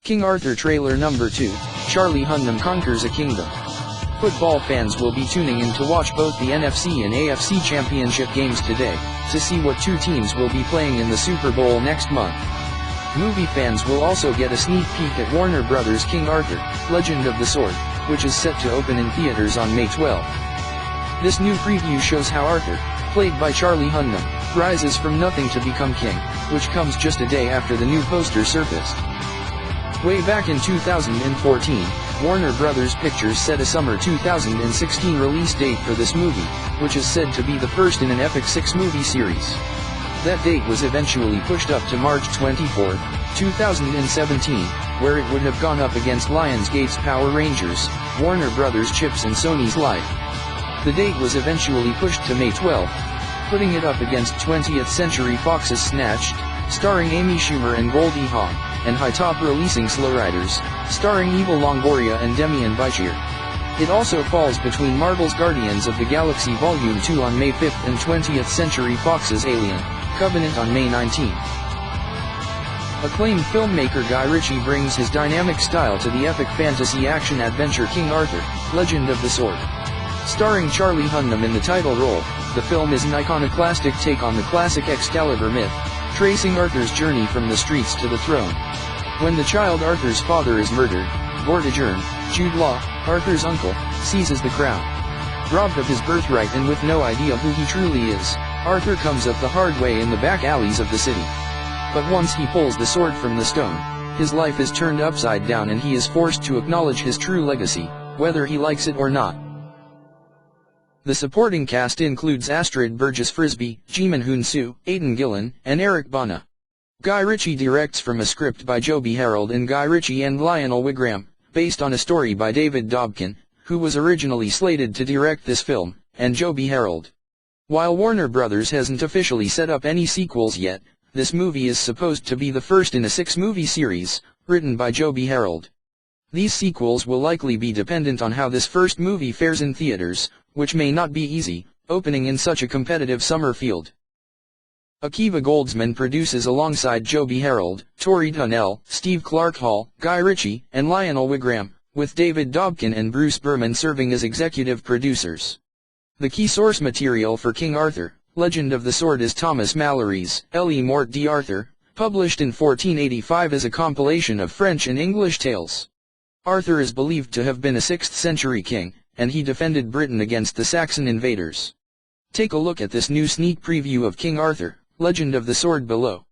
King Arthur Trailer Number 2, Charlie Hunnam Conquers a Kingdom. Football fans will be tuning in to watch both the NFC and AFC Championship games today, to see what two teams will be playing in the Super Bowl next month. Movie fans will also get a sneak peek at Warner Bros. King Arthur, Legend of the Sword, which is set to open in theaters on May 12. This new preview shows how Arthur, played by Charlie Hunnam, rises from nothing to become king, which comes just a day after the new poster surfaced. Way back in 2014, Warner Bros. Pictures set a summer 2016 release date for this movie, which is said to be the first in an epic 6-movie series. That date was eventually pushed up to March 24, 2017, where it would have gone up against Lionsgate's Power Rangers, Warner Bros. Chips and Sony's Life. The date was eventually pushed to May 12, putting it up against 20th Century Fox's Snatched, starring Amy Schumer and Goldie Hawn, and High Top releasing Slow Riders, starring Eva Longoria and Demian Bichir. It also falls between Marvel's Guardians of the Galaxy Volume 2 on May 5 and 20th Century Fox's Alien Covenant on May 19. Acclaimed filmmaker Guy Ritchie brings his dynamic style to the epic fantasy action-adventure King Arthur, Legend of the Sword. Starring Charlie Hunnam in the title role, the film is an iconoclastic take on the classic Excalibur myth, tracing Arthur's journey from the streets to the throne. When the child Arthur's father is murdered, Vortigern, Jude Law, Arthur's uncle, seizes the crown. Robbed of his birthright and with no idea who he truly is, Arthur comes up the hard way in the back alleys of the city. But once he pulls the sword from the stone, his life is turned upside down and he is forced to acknowledge his true legacy, whether he likes it or not. The supporting cast includes Astrid Burgess Frisbee, Jimin Hoon-soo, Aidan Gillen, and Eric Bana. Guy Ritchie directs from a script by Joby Harold and Guy Ritchie and Lionel Wigram, based on a story by David Dobkin, who was originally slated to direct this film, and Joby Harold. While Warner Bros. Hasn't officially set up any sequels yet, this movie is supposed to be the first in a 6-movie series, written by Joby Harold. These sequels will likely be dependent on how this first movie fares in theaters, which may not be easy, opening in such a competitive summer field. Akiva Goldsman produces alongside Joby Harold, Tori Tunnell, Steve Clark Hall, Guy Ritchie, and Lionel Wigram, with David Dobkin and Bruce Berman serving as executive producers. The key source material for King Arthur, Legend of the Sword is Thomas Mallory's Ellie Morte d'Arthur, published in 1485 as a compilation of French and English tales. Arthur is believed to have been a 6th-century king, and he defended Britain against the Saxon invaders. Take a look at this new sneak preview of King Arthur, Legend of the Sword below.